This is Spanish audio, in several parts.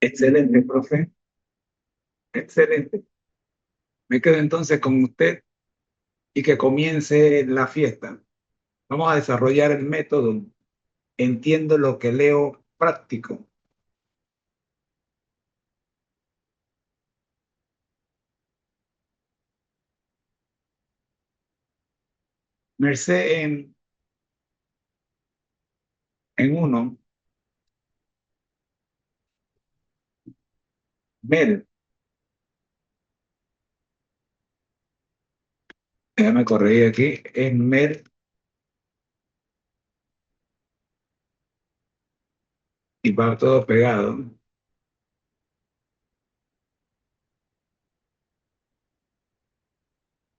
Excelente, profe. Excelente. Me quedo entonces con usted y que comience la fiesta. Vamos a desarrollar el método. Entiendo lo que leo práctico. Merced en uno, Mel, déjame corregir aquí, en Mel y va todo pegado.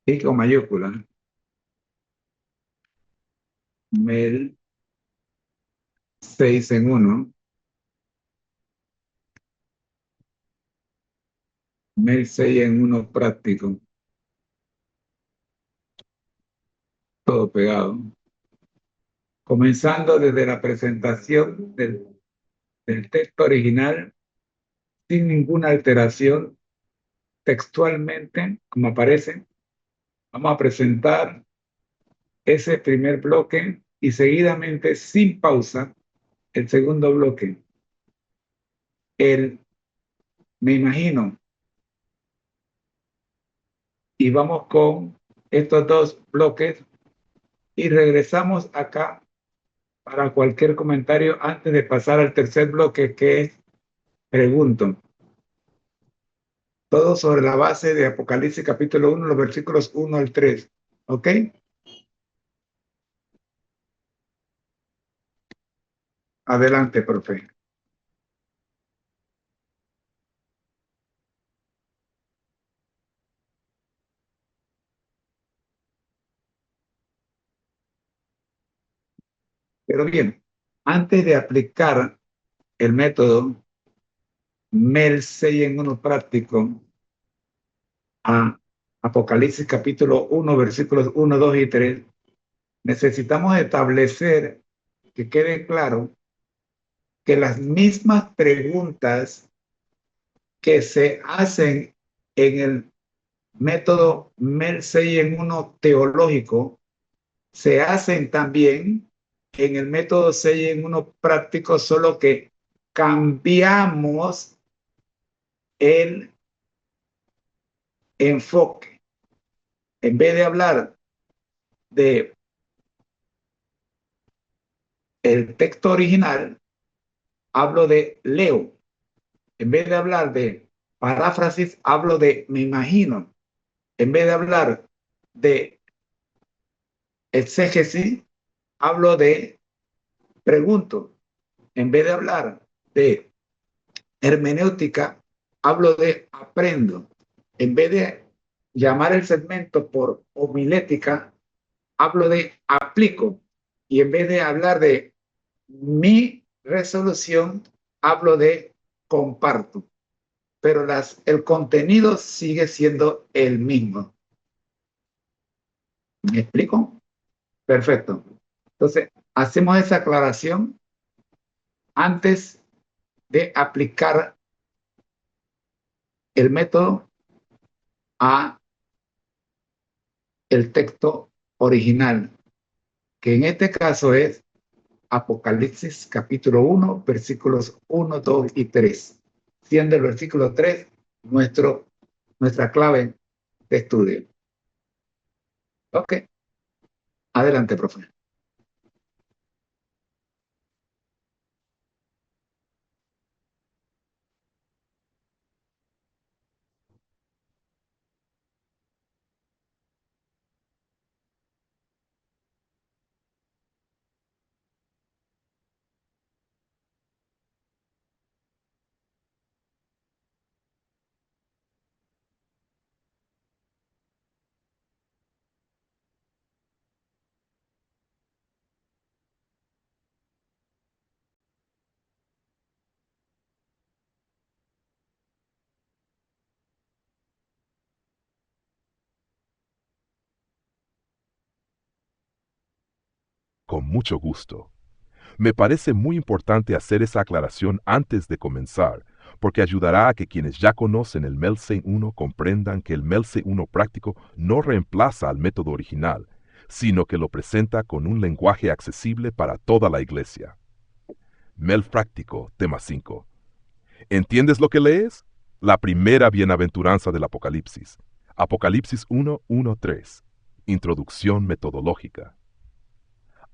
Y con mayúscula. Mel 6 en uno, Mel 6 en uno práctico, todo pegado. Comenzando desde la presentación del texto original sin ninguna alteración textualmente, como aparece. Vamos a presentar ese primer bloque y seguidamente, sin pausa, el segundo bloque. El me imagino. Y vamos con estos dos bloques y regresamos acá para cualquier comentario antes de pasar al tercer bloque, que es pregunto. Todo sobre la base de Apocalipsis capítulo 1, los versículos 1 al 3. ¿Ok? Adelante, profe. Pero bien, antes de aplicar el método MEL 6 en uno práctico a Apocalipsis capítulo 1, versículos 1, 2 y 3, necesitamos establecer que quede claro que las mismas preguntas que se hacen en el método MEL 6 en uno teológico se hacen también en el método 6 en uno práctico, solo que cambiamos el enfoque. En vez de hablar de el texto original, hablo de leo. En vez de hablar de paráfrasis, hablo de me imagino. En vez de hablar de exégesis, hablo de pregunto. En vez de hablar de hermenéutica, hablo de aprendo. En vez de llamar el segmento por homilética, hablo de aplico. Y en vez de hablar de mi resolución, hablo de comparto. Pero el contenido sigue siendo el mismo. ¿Me explico? Perfecto. Entonces, hacemos esa aclaración antes de aplicar el método a el texto original, que en este caso es Apocalipsis capítulo 1, versículos 1, 2 y 3, siendo el versículo 3 nuestra clave de estudio. Ok, adelante, profe. Con mucho gusto. Me parece muy importante hacer esa aclaración antes de comenzar, porque ayudará a que quienes ya conocen el Melsein 1 comprendan que el Melsein 1 práctico no reemplaza al método original, sino que lo presenta con un lenguaje accesible para toda la iglesia. Mel práctico, tema 5. ¿Entiendes lo que lees? La primera bienaventuranza del Apocalipsis. Apocalipsis 1:1-3. Introducción metodológica.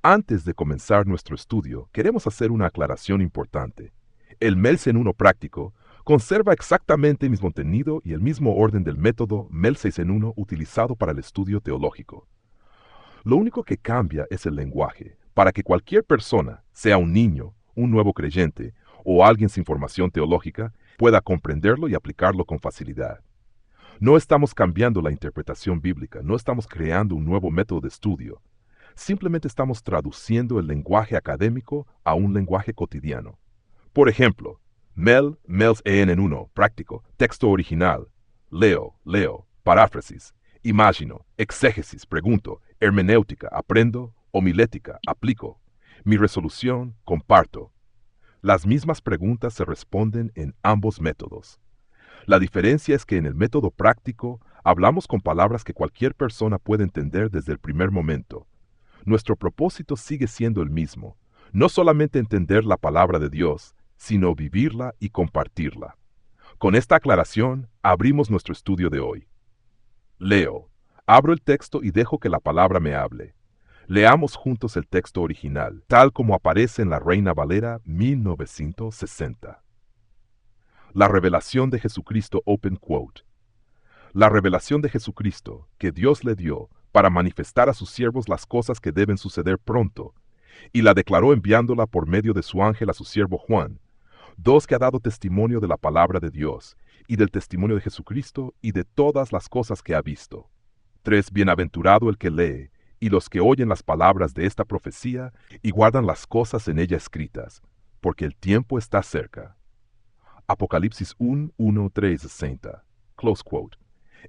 Antes de comenzar nuestro estudio, queremos hacer una aclaración importante. El Melsein 1 práctico conserva exactamente el mismo contenido y el mismo orden del método Melsein 1 utilizado para el estudio teológico. Lo único que cambia es el lenguaje, para que cualquier persona, sea un niño, un nuevo creyente o alguien sin formación teológica, pueda comprenderlo y aplicarlo con facilidad. No estamos cambiando la interpretación bíblica, no estamos creando un nuevo método de estudio. Simplemente estamos traduciendo el lenguaje académico a un lenguaje cotidiano. Por ejemplo, Mels en 1, práctico, texto original, leo, paráfrasis, imagino, exégesis, pregunto, hermenéutica, aprendo, homilética, aplico. Mi resolución, comparto. Las mismas preguntas se responden en ambos métodos. La diferencia es que en el método práctico hablamos con palabras que cualquier persona puede entender desde el primer momento. Nuestro propósito sigue siendo el mismo, no solamente entender la palabra de Dios, sino vivirla y compartirla. Con esta aclaración, abrimos nuestro estudio de hoy. Leo, abro el texto y dejo que la palabra me hable. Leamos juntos el texto original, tal como aparece en la Reina Valera 1960. La revelación de Jesucristo, open quote. La revelación de Jesucristo, que Dios le dio para manifestar a sus siervos las cosas que deben suceder pronto, y la declaró enviándola por medio de su ángel a su siervo Juan, dos que ha dado testimonio de la palabra de Dios, y del testimonio de Jesucristo, y de todas las cosas que ha visto. 3. Bienaventurado el que lee, y los que oyen las palabras de esta profecía, y guardan las cosas en ella escritas, porque el tiempo está cerca. Apocalipsis 1:1-3-60. Close quote.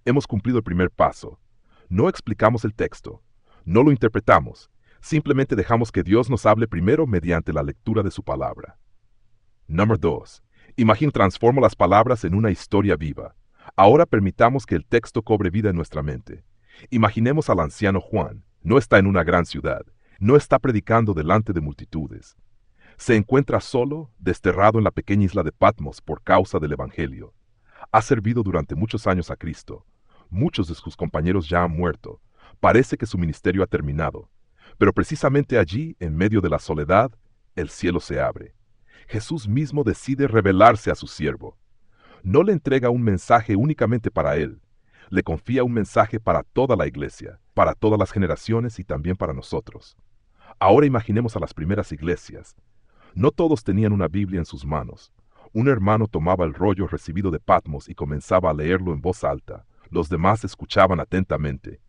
Hemos cumplido el primer paso. No explicamos el texto, no lo interpretamos, simplemente dejamos que Dios nos hable primero mediante la lectura de su palabra. Número 2. Transformo las palabras en una historia viva. Ahora permitamos que el texto cobre vida en nuestra mente. Imaginemos al anciano Juan. No está en una gran ciudad. No está predicando delante de multitudes. Se encuentra solo, desterrado en la pequeña isla de Patmos por causa del Evangelio. Ha servido durante muchos años a Cristo. Muchos de sus compañeros ya han muerto. Parece que su ministerio ha terminado. Pero precisamente allí, en medio de la soledad, el cielo se abre. Jesús mismo decide revelarse a su siervo. No le entrega un mensaje únicamente para él. Le confía un mensaje para toda la iglesia, para todas las generaciones y también para nosotros. Ahora imaginemos a las primeras iglesias. No todos tenían una Biblia en sus manos. Un hermano tomaba el rollo recibido de Patmos y comenzaba a leerlo en voz alta. Los demás escuchaban atentamente.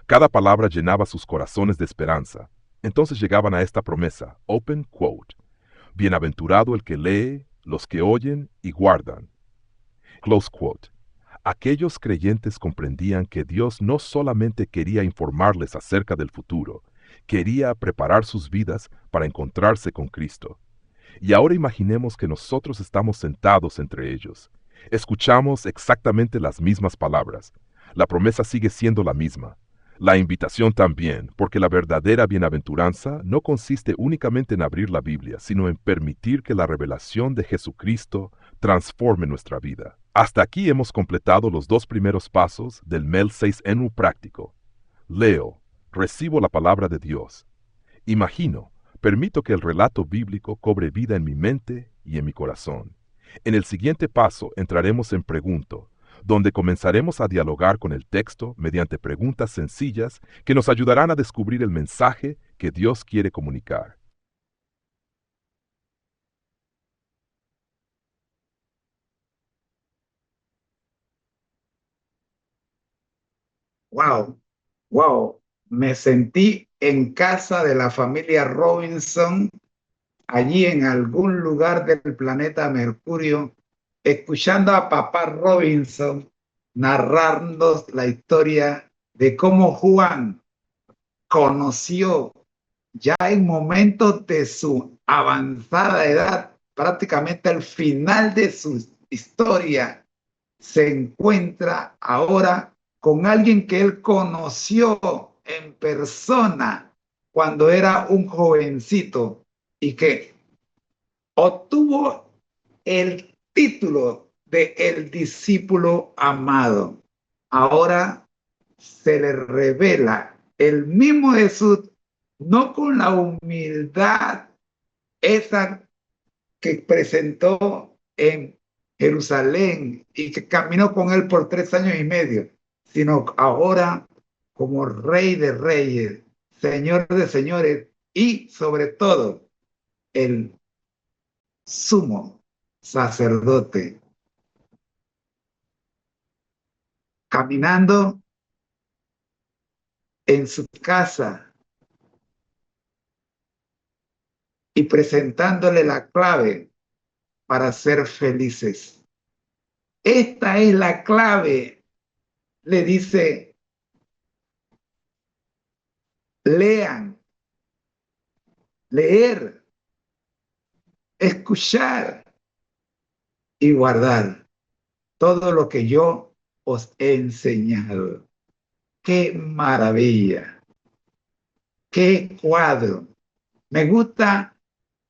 Cada palabra llenaba sus corazones de esperanza. Entonces llegaban a esta promesa, open quote. Bienaventurado el que lee, los que oyen y guardan. Close quote. Aquellos creyentes comprendían que Dios no solamente quería informarles acerca del futuro, quería preparar sus vidas para encontrarse con Cristo. Y ahora imaginemos que nosotros estamos sentados entre ellos. Escuchamos exactamente las mismas palabras. La promesa sigue siendo la misma. La invitación también, porque la verdadera bienaventuranza no consiste únicamente en abrir la Biblia, sino en permitir que la revelación de Jesucristo transforme nuestra vida. Hasta aquí hemos completado los dos primeros pasos del Mel 6 en un práctico. Leo, recibo la palabra de Dios. Imagino, permito que el relato bíblico cobre vida en mi mente y en mi corazón. En el siguiente paso entraremos en pregunto, donde comenzaremos a dialogar con el texto mediante preguntas sencillas que nos ayudarán a descubrir el mensaje que Dios quiere comunicar. Wow, wow. Me sentí en casa de la familia Robinson, allí en algún lugar del planeta Mercurio, escuchando a papá Robinson narrando la historia de cómo Juan conoció ya en momentos de su avanzada edad, prácticamente al final de su historia se encuentra ahora con alguien que él conoció en persona cuando era un jovencito y que obtuvo el título de el discípulo amado. Ahora se le revela el mismo Jesús, no con la humildad esa que presentó en Jerusalén y que caminó con él por 3 años y medio, sino ahora como Rey de Reyes, Señor de Señores y sobre todo el sumo sacerdote, caminando en su casa y presentándole la clave para ser felices. Esta es la clave, le dice, lean, leer, escuchar y guardar todo lo que yo os he enseñado. ¡Qué maravilla! ¡Qué cuadro! Me gusta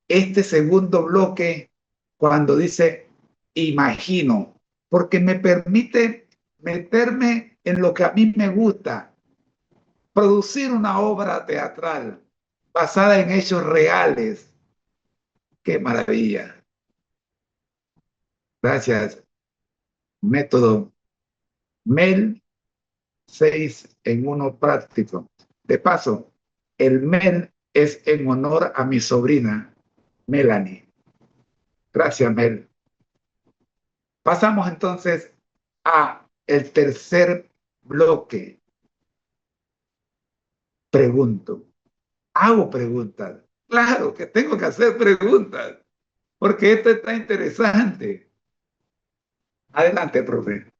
este segundo bloque cuando dice imagino, porque me permite meterme en lo que a mí me gusta, producir una obra teatral basada en hechos reales. ¡Qué maravilla! Gracias, método MEL 6 en 1 práctico. De paso, el MEL es en honor a mi sobrina, Melanie. Gracias, Mel. Pasamos entonces a el tercer bloque. Pregunto. Hago preguntas. Claro que tengo que hacer preguntas, porque esto está interesante. Adelante, profe.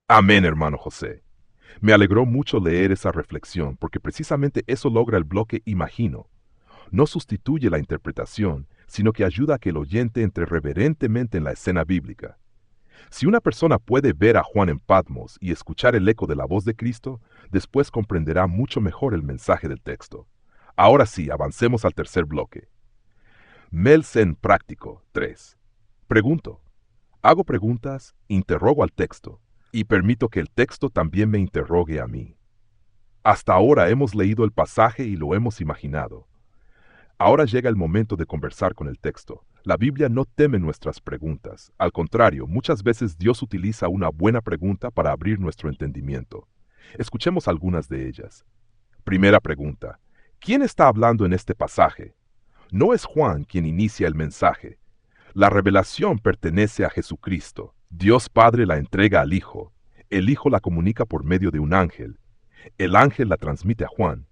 Amén, hermano José. Me alegró mucho leer esa reflexión porque precisamente eso logra el bloque imagino. No sustituye la interpretación, sino que ayuda a que el oyente entre reverentemente en la escena bíblica. Si una persona puede ver a Juan en Patmos y escuchar el eco de la voz de Cristo, después comprenderá mucho mejor el mensaje del texto. Ahora sí, avancemos al tercer bloque. Melsen práctico 3. Pregunto. Hago preguntas, interrogo al texto, y permito que el texto también me interrogue a mí. Hasta ahora hemos leído el pasaje y lo hemos imaginado. Ahora llega el momento de conversar con el texto. La Biblia no teme nuestras preguntas. Al contrario, muchas veces Dios utiliza una buena pregunta para abrir nuestro entendimiento. Escuchemos algunas de ellas. Primera pregunta. ¿Quién está hablando en este pasaje? No es Juan quien inicia el mensaje. La revelación pertenece a Jesucristo. Dios Padre la entrega al Hijo. El Hijo la comunica por medio de un ángel. El ángel la transmite a Juan.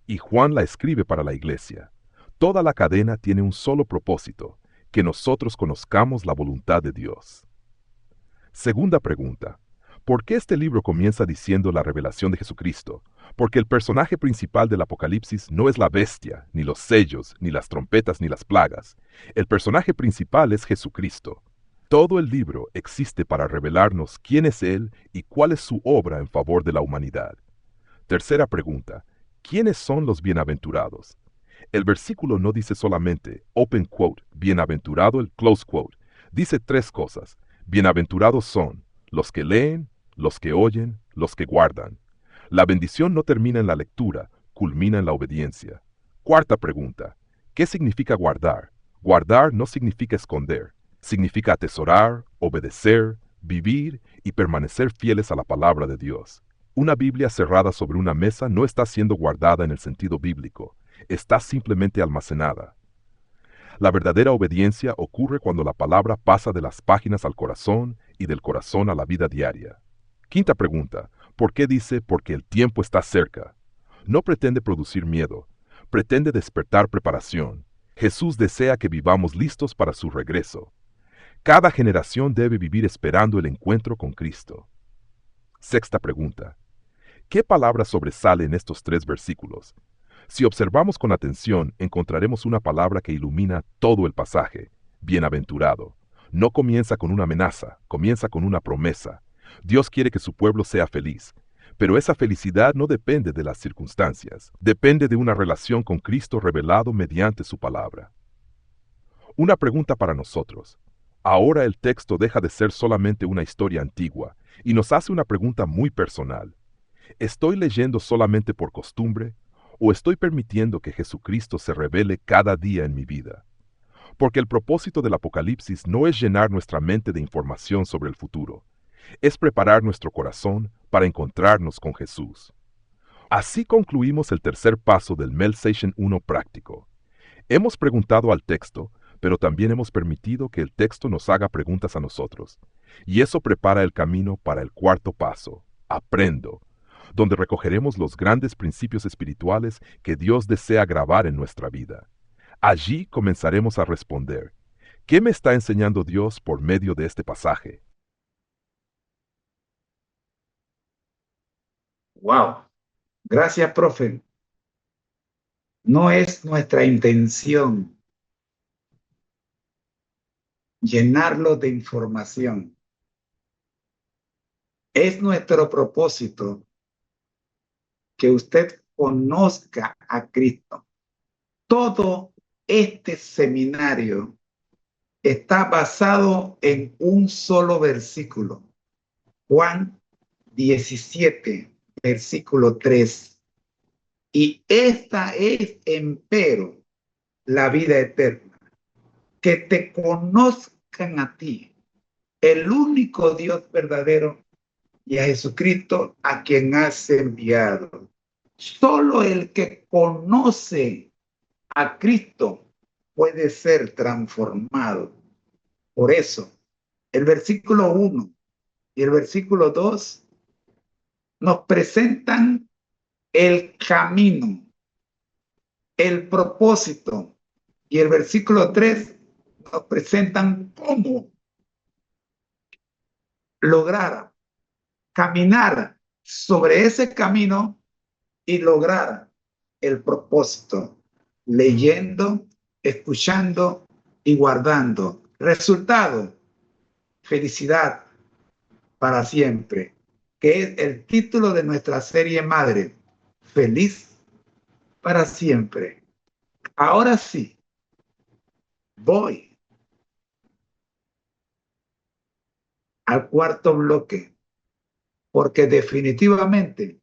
Y Juan la escribe para la iglesia. Toda la cadena tiene un solo propósito, que nosotros conozcamos la voluntad de Dios. Segunda pregunta. ¿Por qué este libro comienza diciendo la revelación de Jesucristo? Porque el personaje principal del Apocalipsis no es la bestia, ni los sellos, ni las trompetas, ni las plagas. El personaje principal es Jesucristo. Todo el libro existe para revelarnos quién es Él y cuál es su obra en favor de la humanidad. Tercera pregunta. ¿Quiénes son los bienaventurados? El versículo no dice solamente, open quote, bienaventurado, el close quote. Dice tres cosas. Bienaventurados son los que leen, los que oyen, los que guardan. La bendición no termina en la lectura, culmina en la obediencia. Cuarta pregunta. ¿Qué significa guardar? Guardar no significa esconder. Significa atesorar, obedecer, vivir y permanecer fieles a la palabra de Dios. Una Biblia cerrada sobre una mesa no está siendo guardada en el sentido bíblico, está simplemente almacenada. La verdadera obediencia ocurre cuando la palabra pasa de las páginas al corazón y del corazón a la vida diaria. Quinta pregunta, ¿por qué dice porque el tiempo está cerca? No pretende producir miedo, pretende despertar preparación. Jesús desea que vivamos listos para su regreso. Cada generación debe vivir esperando el encuentro con Cristo. Sexta pregunta, ¿qué palabra sobresale en estos 3 versículos? Si observamos con atención, encontraremos una palabra que ilumina todo el pasaje. Bienaventurado. No comienza con una amenaza, comienza con una promesa. Dios quiere que su pueblo sea feliz, pero esa felicidad no depende de las circunstancias, depende de una relación con Cristo revelado mediante su palabra. Una pregunta para nosotros. Ahora el texto deja de ser solamente una historia antigua y nos hace una pregunta muy personal. ¿Estoy leyendo solamente por costumbre o estoy permitiendo que Jesucristo se revele cada día en mi vida? Porque el propósito del Apocalipsis no es llenar nuestra mente de información sobre el futuro, es preparar nuestro corazón para encontrarnos con Jesús. Así concluimos el tercer paso del Melsation 1 práctico. Hemos preguntado al texto, pero también hemos permitido que el texto nos haga preguntas a nosotros. Y eso prepara el camino para el cuarto paso, aprendo, donde recogeremos los grandes principios espirituales que Dios desea grabar en nuestra vida. Allí comenzaremos a responder, ¿qué me está enseñando Dios por medio de este pasaje? Wow. Gracias, profe. No es nuestra intención llenarlo de información. Es nuestro propósito que usted conozca a Cristo. Todo este seminario está basado en un solo versículo. Juan 17, versículo 3. Y esta es, empero, la vida eterna, que te conozcan a ti, el único Dios verdadero, y a Jesucristo a quien has enviado. Solo el que conoce a Cristo puede ser transformado. Por eso, el versículo 1 y el versículo 2 nos presentan el camino, el propósito, y el versículo 3 nos presentan cómo lograr caminar sobre ese camino y lograr el propósito, leyendo, escuchando y guardando. Resultado, felicidad para siempre, que es el título de nuestra serie madre, Feliz para siempre. Ahora sí, voy al cuarto bloque, porque definitivamente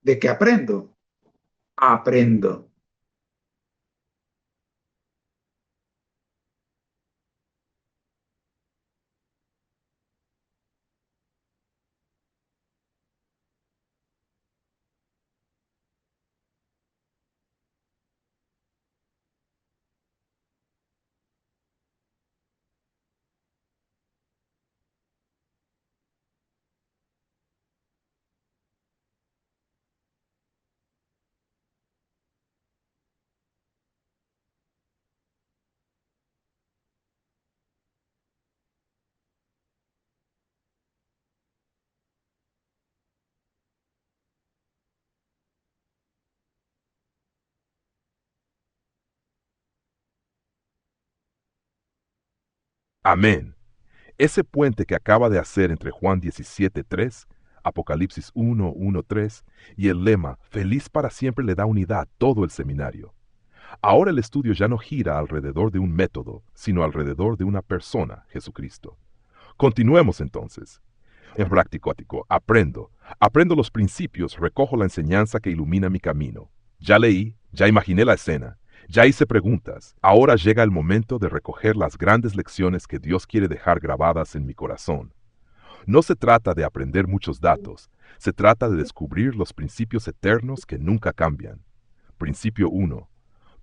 de que aprendo, aprendo. Amén. Ese puente que acaba de hacer entre Juan 17:3, Apocalipsis 1:1-3 y el lema Feliz para siempre le da unidad a todo el seminario. Ahora el estudio ya no gira alrededor de un método, sino alrededor de una persona, Jesucristo. Continuemos entonces. En práctico, aprendo los principios, recojo la enseñanza que ilumina mi camino. Ya leí, ya imaginé la escena, ya hice preguntas. Ahora llega el momento de recoger las grandes lecciones que Dios quiere dejar grabadas en mi corazón. No se trata de aprender muchos datos, se trata de descubrir los principios eternos que nunca cambian. Principio 1.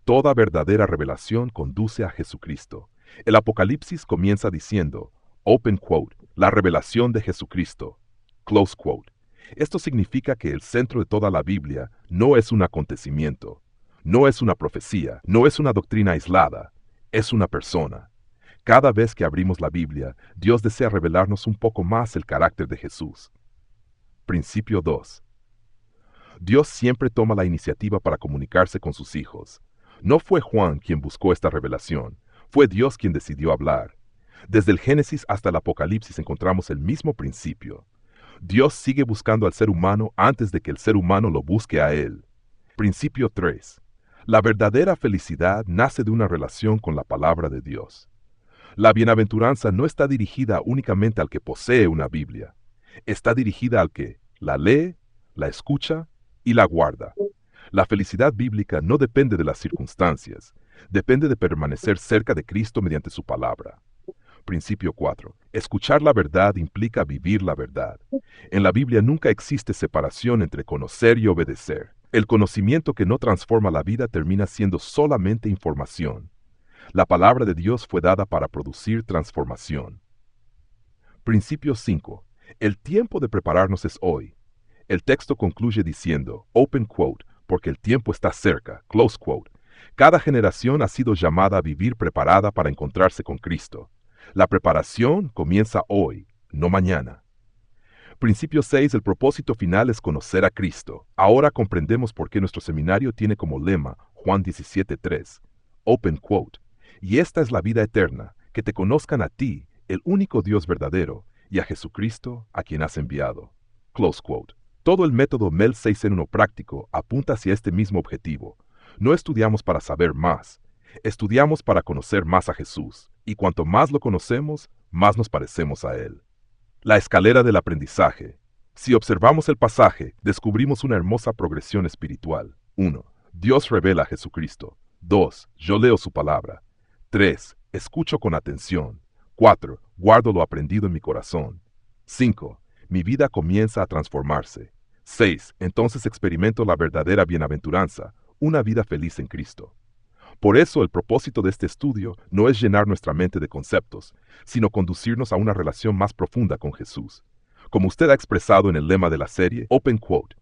Toda verdadera revelación conduce a Jesucristo. El Apocalipsis comienza diciendo, open quote, la revelación de Jesucristo, close quote. Esto significa que el centro de toda la Biblia no es un acontecimiento, no es una profecía, no es una doctrina aislada, es una persona. Cada vez que abrimos la Biblia, Dios desea revelarnos un poco más el carácter de Jesús. Principio 2. Dios siempre toma la iniciativa para comunicarse con sus hijos. No fue Juan quien buscó esta revelación, fue Dios quien decidió hablar. Desde el Génesis hasta el Apocalipsis encontramos el mismo principio. Dios sigue buscando al ser humano antes de que el ser humano lo busque a él. Principio 3. La verdadera felicidad nace de una relación con la palabra de Dios. La bienaventuranza no está dirigida únicamente al que posee una Biblia. Está dirigida al que la lee, la escucha y la guarda. La felicidad bíblica no depende de las circunstancias, depende de permanecer cerca de Cristo mediante su palabra. Principio 4. Escuchar la verdad implica vivir la verdad. En la Biblia nunca existe separación entre conocer y obedecer. El conocimiento que no transforma la vida termina siendo solamente información. La palabra de Dios fue dada para producir transformación. Principio 5. El tiempo de prepararnos es hoy. El texto concluye diciendo, open quote, porque el tiempo está cerca, close quote. Cada generación ha sido llamada a vivir preparada para encontrarse con Cristo. La preparación comienza hoy, no mañana. Principio 6. El propósito final es conocer a Cristo. Ahora comprendemos por qué nuestro seminario tiene como lema Juan 17:3. Open quote. Y esta es la vida eterna, que te conozcan a ti, el único Dios verdadero, y a Jesucristo, a quien has enviado. Close quote. Todo el método MEL 6 en 1 práctico apunta hacia este mismo objetivo. No estudiamos para saber más, estudiamos para conocer más a Jesús, y cuanto más lo conocemos, más nos parecemos a Él. La escalera del aprendizaje. Si observamos el pasaje, descubrimos una hermosa progresión espiritual. 1. Dios revela a Jesucristo. 2. Yo leo su palabra. 3. Escucho con atención. 4. Guardo lo aprendido en mi corazón. 5. Mi vida comienza a transformarse. 6. Entonces experimento la verdadera bienaventuranza, una vida feliz en Cristo. Por eso el propósito de este estudio no es llenar nuestra mente de conceptos, sino conducirnos a una relación más profunda con Jesús. Como usted ha expresado en el lema de la serie, open quote,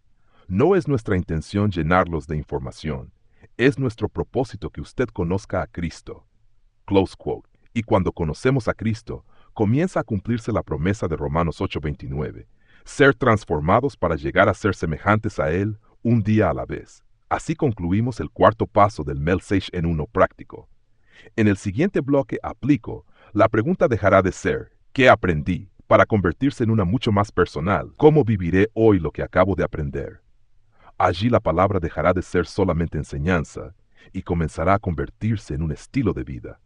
no es nuestra intención llenarlos de información, es nuestro propósito que usted conozca a Cristo. Close quote. Y cuando conocemos a Cristo, comienza a cumplirse la promesa de Romanos 8:29, ser transformados para llegar a ser semejantes a Él un día a la vez. Así concluimos el cuarto paso del MEL 6 en 1 práctico. En el siguiente bloque aplico, la pregunta dejará de ser, ¿qué aprendí?, para convertirse en una mucho más personal, ¿cómo viviré hoy lo que acabo de aprender? Allí la palabra dejará de ser solamente enseñanza y comenzará a convertirse en un estilo de vida.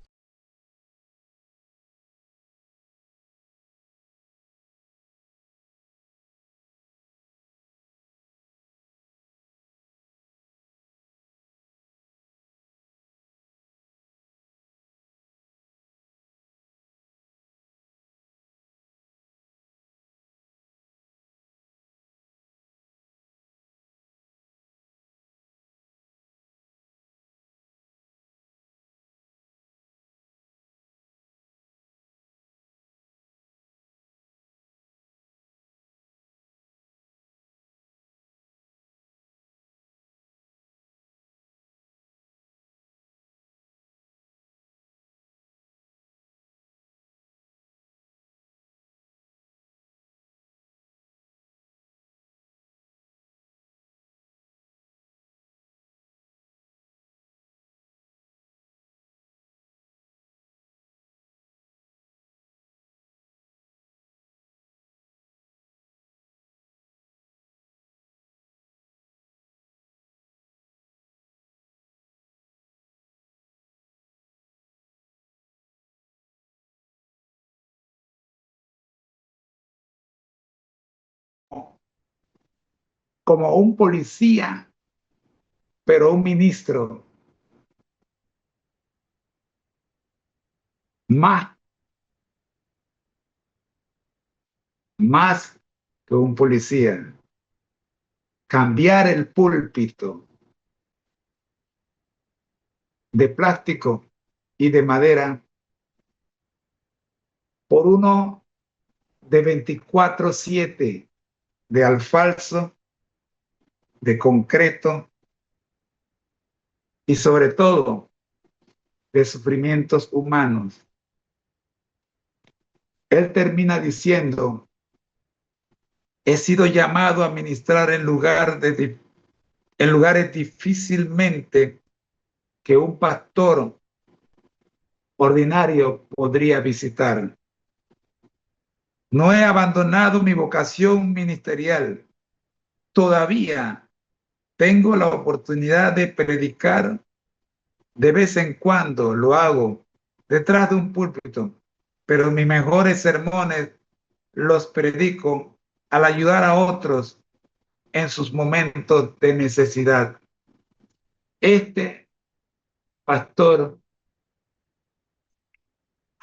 Como un policía, pero un ministro más más que un policía. Cambiar el púlpito de plástico y de madera por uno de 24/7 de asfalto, de concreto y sobre todo de sufrimientos humanos. Él termina diciendo: he sido llamado a ministrar en lugares difícilmente que un pastor ordinario podría visitar. No he abandonado mi vocación ministerial. Todavía tengo la oportunidad de predicar. De vez en cuando lo hago detrás de un púlpito, pero mis mejores sermones los predico al ayudar a otros en sus momentos de necesidad. Este pastor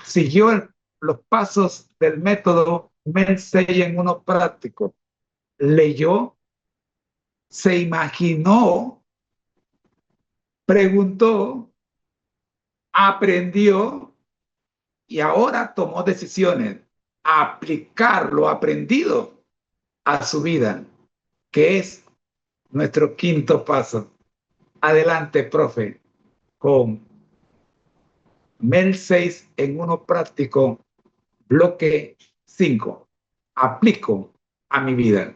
siguió los pasos del método Mel 6 en uno práctico. Leyó, se imaginó, preguntó, aprendió y ahora tomó decisiones a aplicar lo aprendido a su vida, que es nuestro quinto paso. Adelante, profe, con Mel 6 en uno práctico, bloque 5. Aplico a mi vida.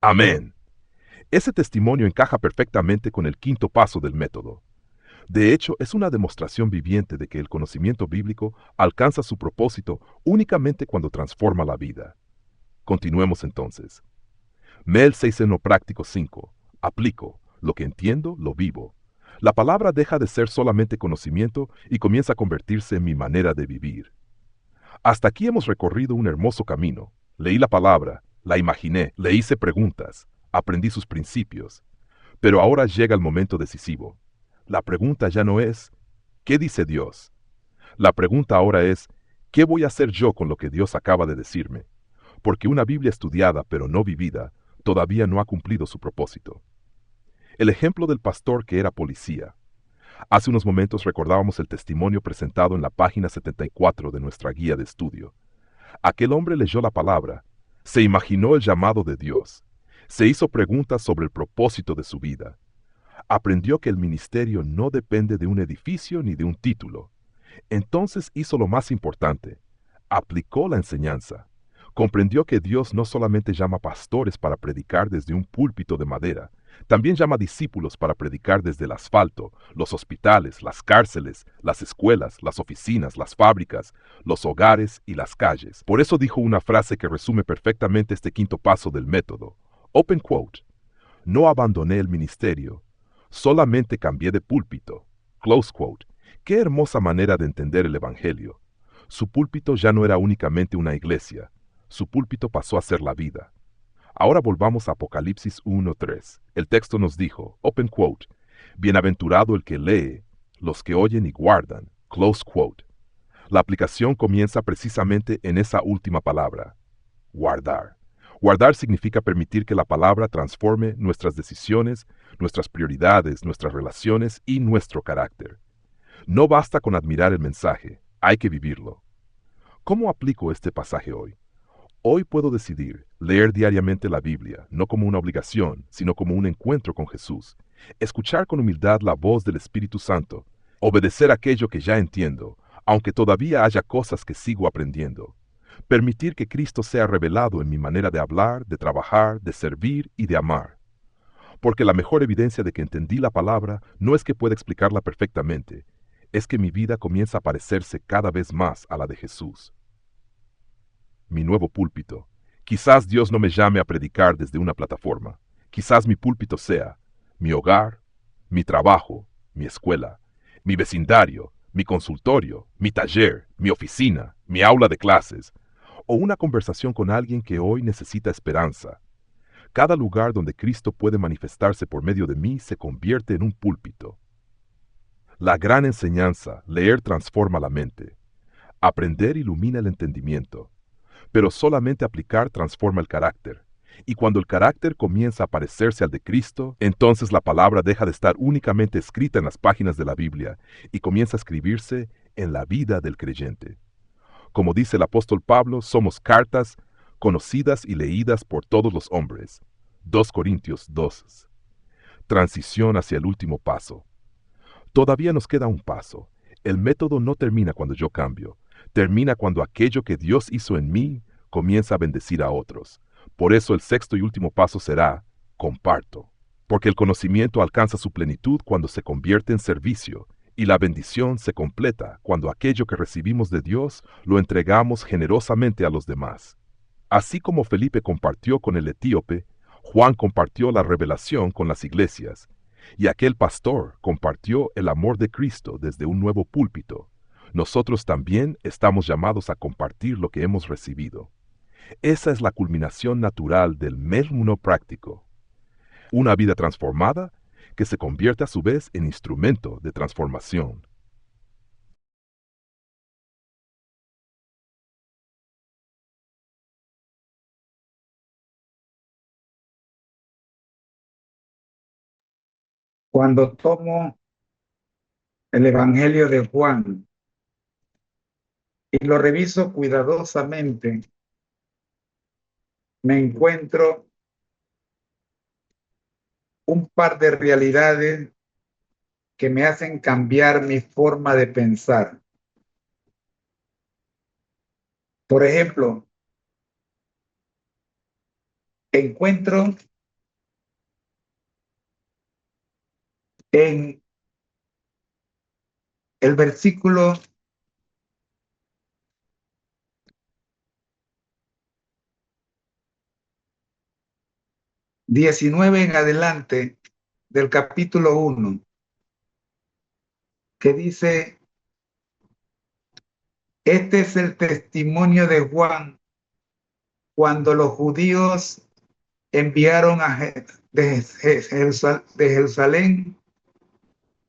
Amén. Ese testimonio encaja perfectamente con el quinto paso del método. De hecho, es una demostración viviente de que el conocimiento bíblico alcanza su propósito únicamente cuando transforma la vida. Continuemos entonces. Mel 6 en lo práctico 5. Aplico. Lo que entiendo, lo vivo. La palabra deja de ser solamente conocimiento y comienza a convertirse en mi manera de vivir. Hasta aquí hemos recorrido un hermoso camino. Leí la palabra, la imaginé, le hice preguntas, aprendí sus principios. Pero ahora llega el momento decisivo. La pregunta ya no es, ¿qué dice Dios? La pregunta ahora es, ¿qué voy a hacer yo con lo que Dios acaba de decirme? Porque una Biblia estudiada pero no vivida todavía no ha cumplido su propósito. El ejemplo del pastor que era policía. Hace unos momentos recordábamos el testimonio presentado en la página 74 de nuestra guía de estudio. Aquel hombre leyó la palabra, se imaginó el llamado de Dios, se hizo preguntas sobre el propósito de su vida. Aprendió que el ministerio no depende de un edificio ni de un título. Entonces hizo lo más importante, aplicó la enseñanza. Comprendió que Dios no solamente llama pastores para predicar desde un púlpito de madera, también llama discípulos para predicar desde el asfalto, los hospitales, las cárceles, las escuelas, las oficinas, las fábricas, los hogares y las calles. Por eso dijo una frase que resume perfectamente este quinto paso del método. Open quote. No abandoné el ministerio, solamente cambié de púlpito. Close quote. Qué hermosa manera de entender el Evangelio. Su púlpito ya no era únicamente una iglesia, su púlpito pasó a ser la vida. Ahora volvamos a Apocalipsis 1:3. El texto nos dijo, open quote, bienaventurado el que lee, los que oyen y guardan, close quote. La aplicación comienza precisamente en esa última palabra, guardar. Guardar significa permitir que la palabra transforme nuestras decisiones, nuestras prioridades, nuestras relaciones y nuestro carácter. No basta con admirar el mensaje, hay que vivirlo. ¿Cómo aplico este pasaje hoy? Hoy puedo decidir leer diariamente la Biblia, no como una obligación, sino como un encuentro con Jesús. Escuchar con humildad la voz del Espíritu Santo. Obedecer aquello que ya entiendo, aunque todavía haya cosas que sigo aprendiendo. Permitir que Cristo sea revelado en mi manera de hablar, de trabajar, de servir y de amar. Porque la mejor evidencia de que entendí la palabra no es que pueda explicarla perfectamente, es que mi vida comienza a parecerse cada vez más a la de Jesús. Mi nuevo púlpito. Quizás Dios no me llame a predicar desde una plataforma. Quizás mi púlpito sea mi hogar, mi trabajo, mi escuela, mi vecindario, mi consultorio, mi taller, mi oficina, mi aula de clases, o una conversación con alguien que hoy necesita esperanza. Cada lugar donde Cristo puede manifestarse por medio de mí se convierte en un púlpito. La gran enseñanza, leer transforma la mente. Aprender ilumina el entendimiento. Pero solamente aplicar transforma el carácter. Y cuando el carácter comienza a parecerse al de Cristo, entonces la palabra deja de estar únicamente escrita en las páginas de la Biblia y comienza a escribirse en la vida del creyente. Como dice el apóstol Pablo, somos cartas conocidas y leídas por todos los hombres. 2 Corintios 2. Transición hacia el último paso. Todavía nos queda un paso. El método no termina cuando yo cambio. Termina cuando aquello que Dios hizo en mí comienza a bendecir a otros. Por eso el sexto y último paso será, comparto. Porque el conocimiento alcanza su plenitud cuando se convierte en servicio, y la bendición se completa cuando aquello que recibimos de Dios lo entregamos generosamente a los demás. Así como Felipe compartió con el etíope, Juan compartió la revelación con las iglesias, y aquel pastor compartió el amor de Cristo desde un nuevo púlpito. Nosotros también estamos llamados a compartir lo que hemos recibido. Esa es la culminación natural del Melmuno práctico. Una vida transformada que se convierte a su vez en instrumento de transformación. Cuando tomo el Evangelio de Juan y lo reviso cuidadosamente, me encuentro un par de realidades que me hacen cambiar mi forma de pensar. Por ejemplo, encuentro en el versículo 19 en adelante del capítulo 1, que dice: este es el testimonio de Juan cuando los judíos enviaron de Jerusalén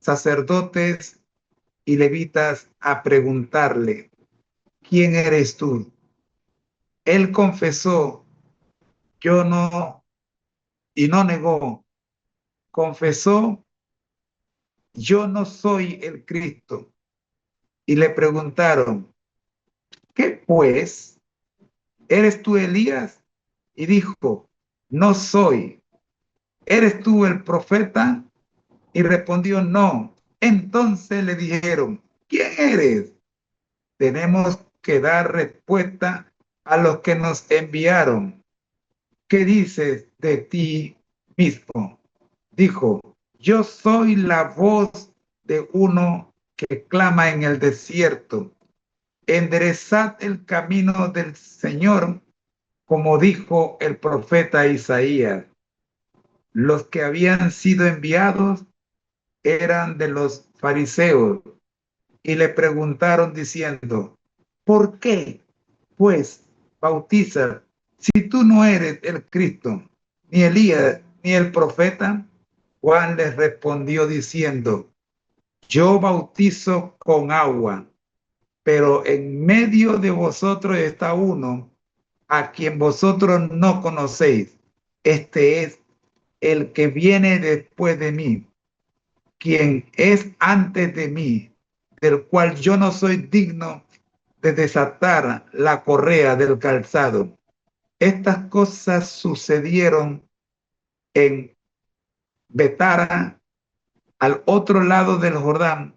sacerdotes y levitas a preguntarle: ¿quién eres tú? Él confesó: yo no, y no negó. Confesó: yo no soy el Cristo. Y le preguntaron: ¿qué pues? ¿Eres tú Elías? Y dijo: no soy. ¿Eres tú el profeta? Y respondió: no. Entonces le dijeron: ¿quién eres? Tenemos que dar respuesta a los que nos enviaron. ¿Qué dices de ti mismo? Dijo: yo soy la voz de uno que clama en el desierto: enderezad el camino del Señor, como dijo el profeta Isaías. Los que habían sido enviados eran de los fariseos y le preguntaron diciendo: ¿por qué, pues, bautizas si tú no eres el Cristo, ni Elías, ni el profeta? Juan les respondió diciendo: yo bautizo con agua, pero en medio de vosotros está uno a quien vosotros no conocéis. Este es el que viene después de mí, quien es antes de mí, del cual yo no soy digno de desatar la correa del calzado. Estas cosas sucedieron en Betara, al otro lado del Jordán,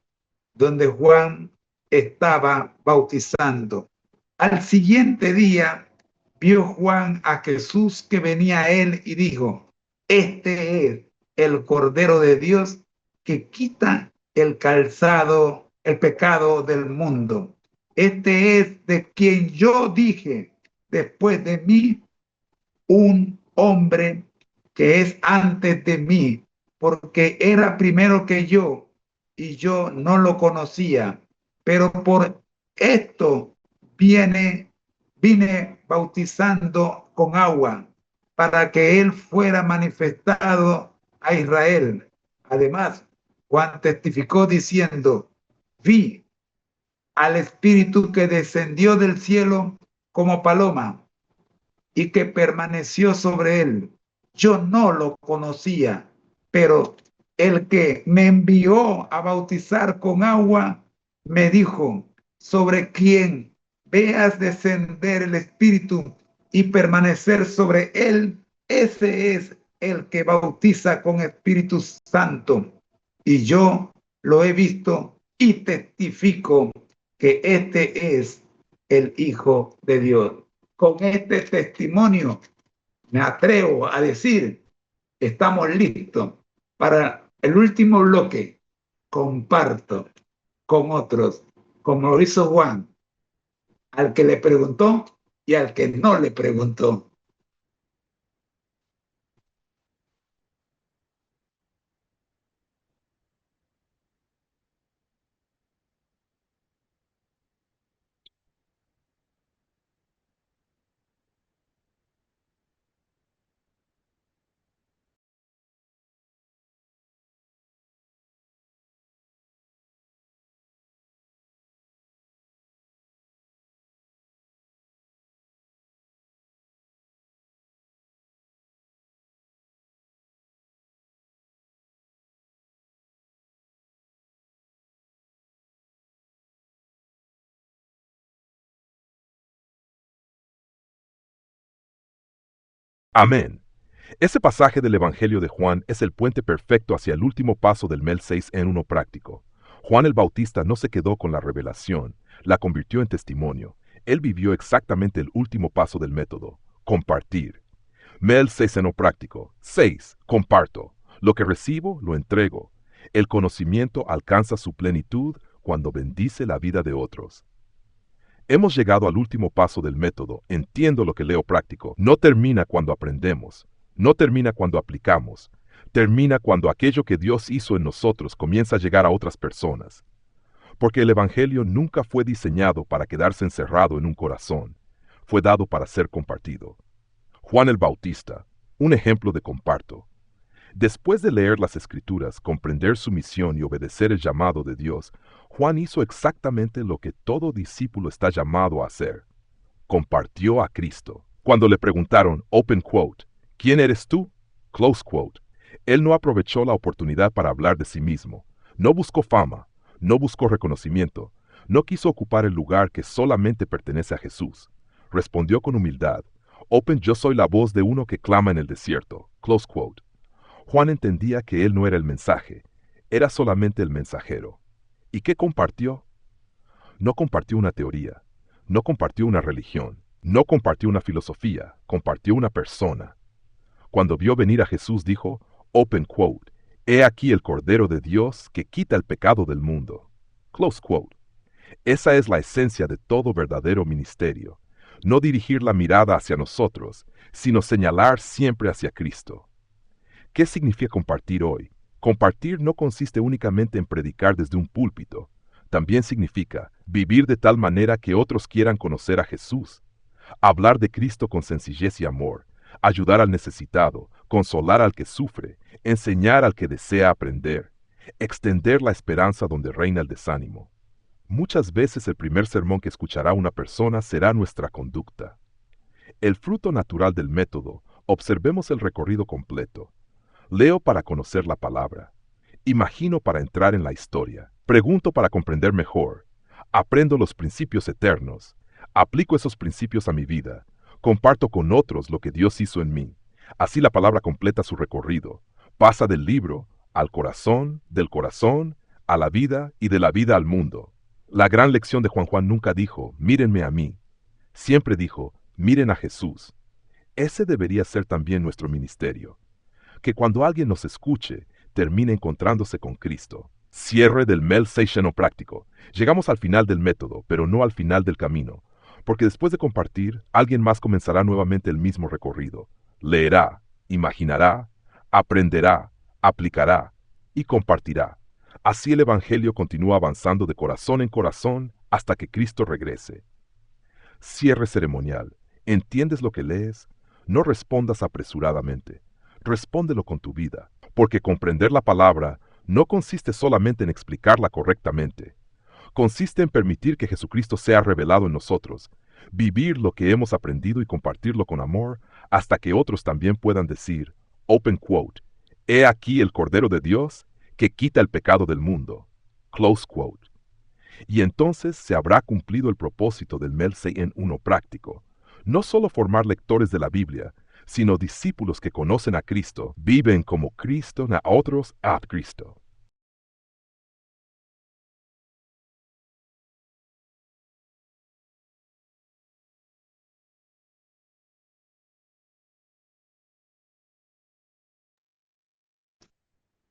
donde Juan estaba bautizando. Al siguiente día vio Juan a Jesús que venía a él y dijo: Este es el Cordero de Dios que quita el pecado del mundo. Este es de quien yo dije: después de mí un hombre que es antes de mí, porque era primero que yo y yo no lo conocía, pero por esto vine bautizando con agua para que él fuera manifestado a Israel. Además, Juan testificó diciendo: vi al Espíritu que descendió del cielo como paloma y que permaneció sobre él. Yo no lo conocía, pero el que me envió a bautizar con agua me dijo: sobre quien veas descender el Espíritu y permanecer sobre él, ese es el que bautiza con Espíritu Santo. Y yo lo he visto y testifico que este es el Hijo de Dios. Con este testimonio me atrevo a decir: estamos listos para el último bloque. Comparto con otros, como lo hizo Juan, al que le preguntó y al que no le preguntó. Amén. Ese pasaje del Evangelio de Juan es el puente perfecto hacia el último paso del MEL 6 en uno práctico. Juan el Bautista no se quedó con la revelación, la convirtió en testimonio. Él vivió exactamente el último paso del método: compartir. MEL 6 en uno práctico. 6. Comparto. Lo que recibo, lo entrego. El conocimiento alcanza su plenitud cuando bendice la vida de otros. Hemos llegado al último paso del método. Entiendo lo que leo práctico. No termina cuando aprendemos. No termina cuando aplicamos. Termina cuando aquello que Dios hizo en nosotros comienza a llegar a otras personas. Porque el Evangelio nunca fue diseñado para quedarse encerrado en un corazón. Fue dado para ser compartido. Juan el Bautista, un ejemplo de comparto. Después de leer las Escrituras, comprender su misión y obedecer el llamado de Dios, Juan hizo exactamente lo que todo discípulo está llamado a hacer. Compartió a Cristo. Cuando le preguntaron, open quote, ¿quién eres tú? Close quote. Él no aprovechó la oportunidad para hablar de sí mismo. No buscó fama, no buscó reconocimiento, no quiso ocupar el lugar que solamente pertenece a Jesús. Respondió con humildad, open, yo soy la voz de uno que clama en el desierto. Close quote. Juan entendía que él no era el mensaje, era solamente el mensajero. ¿Y qué compartió? No compartió una teoría, no compartió una religión, no compartió una filosofía, compartió una persona. Cuando vio venir a Jesús dijo, open quote, he aquí el Cordero de Dios que quita el pecado del mundo. Close quote. Esa es la esencia de todo verdadero ministerio, no dirigir la mirada hacia nosotros, sino señalar siempre hacia Cristo. ¿Qué significa compartir hoy? Compartir no consiste únicamente en predicar desde un púlpito. También significa vivir de tal manera que otros quieran conocer a Jesús. Hablar de Cristo con sencillez y amor. Ayudar al necesitado. Consolar al que sufre. Enseñar al que desea aprender. Extender la esperanza donde reina el desánimo. Muchas veces el primer sermón que escuchará una persona será nuestra conducta. El fruto natural del método, observemos el recorrido completo. Leo para conocer la palabra. Imagino para entrar en la historia. Pregunto para comprender mejor. Aprendo los principios eternos. Aplico esos principios a mi vida. Comparto con otros lo que Dios hizo en mí. Así la palabra completa su recorrido. Pasa del libro al corazón, del corazón a la vida y de la vida al mundo. La gran lección de Juan nunca dijo, mírenme a mí. Siempre dijo, miren a Jesús. Ese debería ser también nuestro ministerio. Que cuando alguien nos escuche, termine encontrándose con Cristo. Cierre del Mel Seixeno práctico. Llegamos al final del método, pero no al final del camino, porque después de compartir, alguien más comenzará nuevamente el mismo recorrido. Leerá, imaginará, aprenderá, aplicará y compartirá. Así el Evangelio continúa avanzando de corazón en corazón hasta que Cristo regrese. Cierre ceremonial. ¿Entiendes lo que lees? No respondas apresuradamente. Respóndelo con tu vida, porque comprender la palabra no consiste solamente en explicarla correctamente. Consiste en permitir que Jesucristo sea revelado en nosotros, vivir lo que hemos aprendido y compartirlo con amor hasta que otros también puedan decir, open quote, he aquí el Cordero de Dios que quita el pecado del mundo. Close quote. Y entonces se habrá cumplido el propósito del Melsey en uno práctico. No solo formar lectores de la Biblia, sino discípulos que conocen a Cristo, viven como Cristo a otros a Cristo.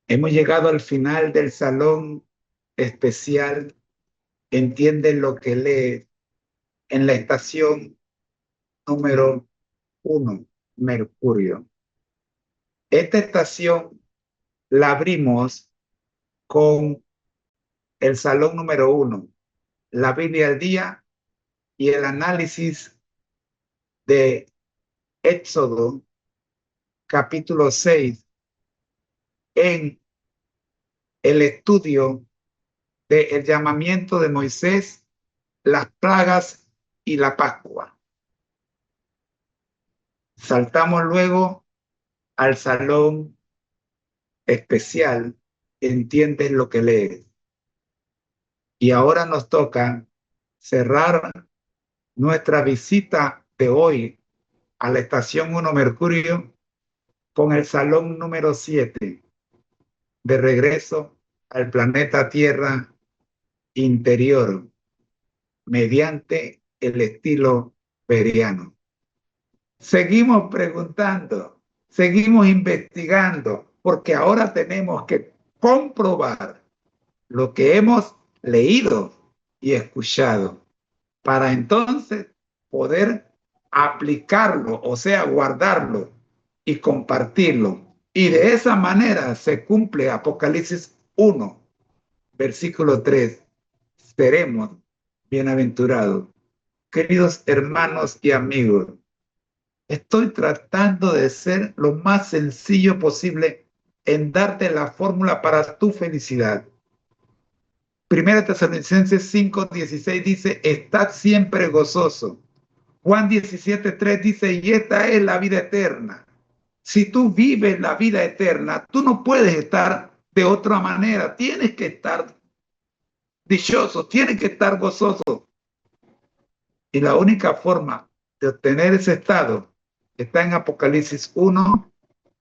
Hemos llegado al final del salón especial. Entiende lo que lee en la estación número 1, Mercurio. Esta estación la abrimos con el salón número 1, la Biblia al día y el análisis de Éxodo capítulo 6 en el estudio del llamamiento de Moisés, las plagas y la Pascua. Saltamos luego al salón especial, entiendes lo que lees. Y ahora nos toca cerrar nuestra visita de hoy a la estación 1 Mercurio con el salón número 7, de regreso al planeta Tierra interior, mediante el estilo periano. Seguimos preguntando, seguimos investigando, porque ahora tenemos que comprobar lo que hemos leído y escuchado, para entonces poder aplicarlo, o sea, guardarlo y compartirlo. Y de esa manera se cumple Apocalipsis 1, versículo 3. Seremos bienaventurados. Queridos hermanos y amigos, estoy tratando de ser lo más sencillo posible en darte la fórmula para tu felicidad. Primera Tesalonicenses 5:16 dice, estad siempre gozoso. Juan 17:3 dice, y esta es la vida eterna. Si tú vives la vida eterna, tú no puedes estar de otra manera. Tienes que estar dichoso, tienes que estar gozoso. Y la única forma de obtener ese estado está en Apocalipsis 1,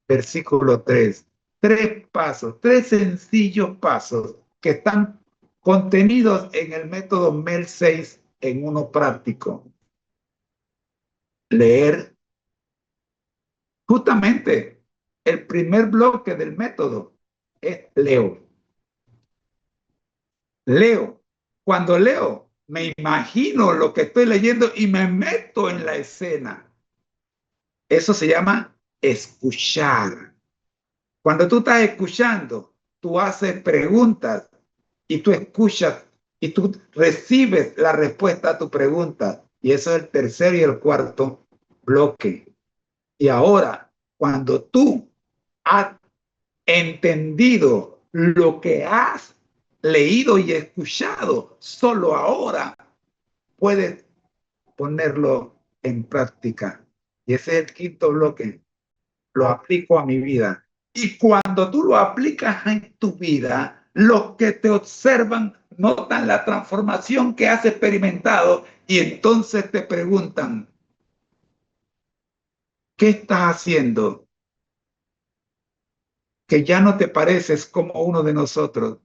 versículo 3. Tres pasos, tres sencillos pasos que están contenidos en el método MEL 6 en uno práctico. Leer. Justamente el primer bloque del método es leo. Leo. Cuando leo, me imagino lo que estoy leyendo y me meto en la escena. Eso se llama escuchar. Cuando tú estás escuchando, tú haces preguntas y tú escuchas y tú recibes la respuesta a tu pregunta. Y eso es el tercer y el cuarto bloque. Y ahora, cuando tú has entendido lo que has leído y escuchado, solo ahora puedes ponerlo en práctica. Y ese es el quinto bloque. Lo aplico a mi vida. Y cuando tú lo aplicas en tu vida, los que te observan notan la transformación que has experimentado y entonces te preguntan, ¿qué estás haciendo? Que ya no te pareces como uno de nosotros.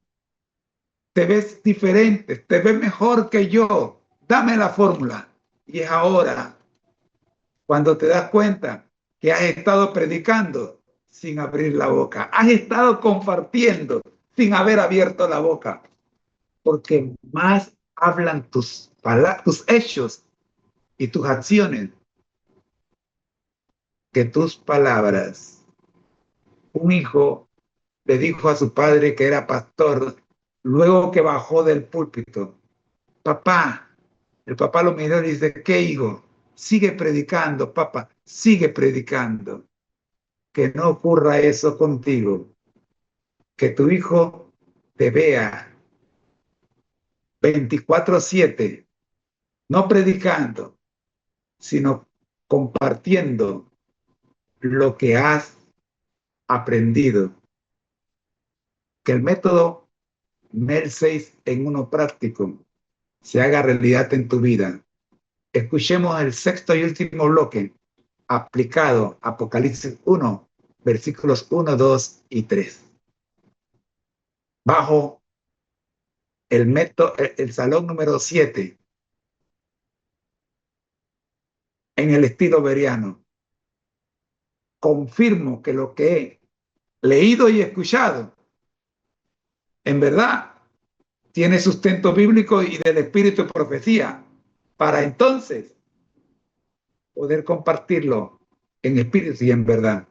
Te ves diferente, te ves mejor que yo. Dame la fórmula. Y es ahora cuando te das cuenta que has estado predicando sin abrir la boca. Has estado compartiendo sin haber abierto la boca. Porque más hablan tus hechos y tus acciones que tus palabras. Un hijo le dijo a su padre que era pastor, luego que bajó del púlpito, papá, el papá lo miró y dice, ¿qué hijo? Sigue predicando, papá, sigue predicando. Que no ocurra eso contigo, que tu hijo te vea 24/7, no predicando, sino compartiendo lo que has aprendido. Que el método MEL 6 en uno práctico se haga realidad en tu vida. Escuchemos el sexto y último bloque aplicado a Apocalipsis 1, versículos 1, 2 y 3. Bajo el método, el salón número 7, en el estilo beriano. Confirmo que lo que he leído y escuchado, en verdad, tiene sustento bíblico y del espíritu de profecía, para entonces poder compartirlo en espíritu y en verdad.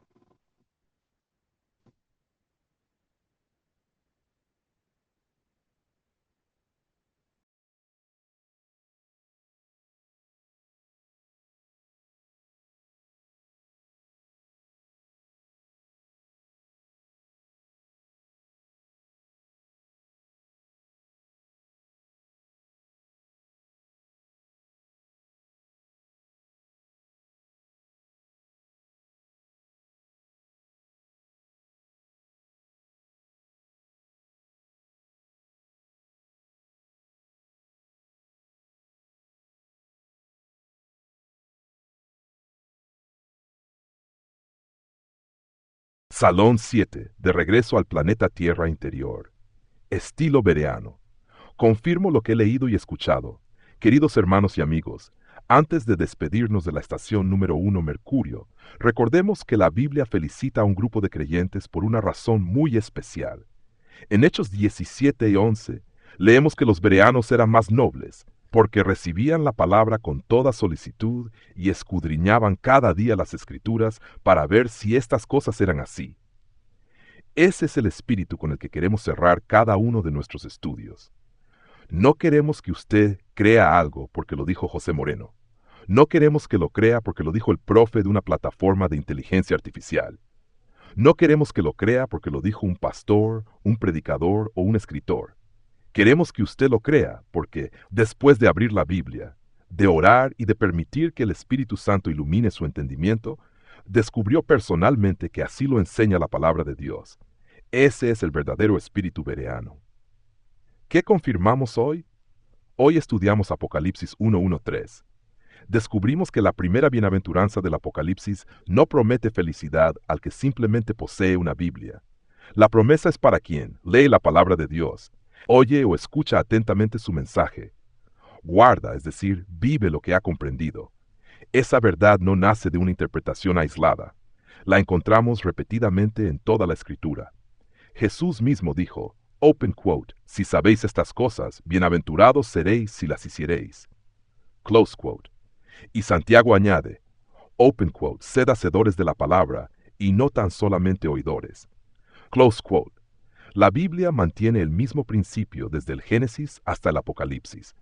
Salón 7, de regreso al planeta Tierra interior. Estilo bereano. Confirmo lo que he leído y escuchado. Queridos hermanos y amigos, antes de despedirnos de la estación número 1 Mercurio, recordemos que la Biblia felicita a un grupo de creyentes por una razón muy especial. En Hechos 17 y 11, leemos que los bereanos eran más nobles, porque recibían la palabra con toda solicitud y escudriñaban cada día las Escrituras para ver si estas cosas eran así. Ese es el espíritu con el que queremos cerrar cada uno de nuestros estudios. No queremos que usted crea algo porque lo dijo José Moreno. No queremos que lo crea porque lo dijo el profe de una plataforma de inteligencia artificial. No queremos que lo crea porque lo dijo un pastor, un predicador o un escritor. Queremos que usted lo crea porque, después de abrir la Biblia, de orar y de permitir que el Espíritu Santo ilumine su entendimiento, descubrió personalmente que así lo enseña la palabra de Dios. Ese es el verdadero espíritu bereano. ¿Qué confirmamos hoy? Hoy estudiamos Apocalipsis 1:1-3. Descubrimos que la primera bienaventuranza del Apocalipsis no promete felicidad al que simplemente posee una Biblia. La promesa es para quien lee la palabra de Dios, oye o escucha atentamente su mensaje, guarda, es decir, vive lo que ha comprendido. Esa verdad no nace de una interpretación aislada. La encontramos repetidamente en toda la Escritura. Jesús mismo dijo, open quote, si sabéis estas cosas, bienaventurados seréis si las hiciereis. Close quote. Y Santiago añade, open quote, sed hacedores de la palabra y no tan solamente oidores. Close quote. La Biblia mantiene el mismo principio desde el Génesis hasta el Apocalipsis.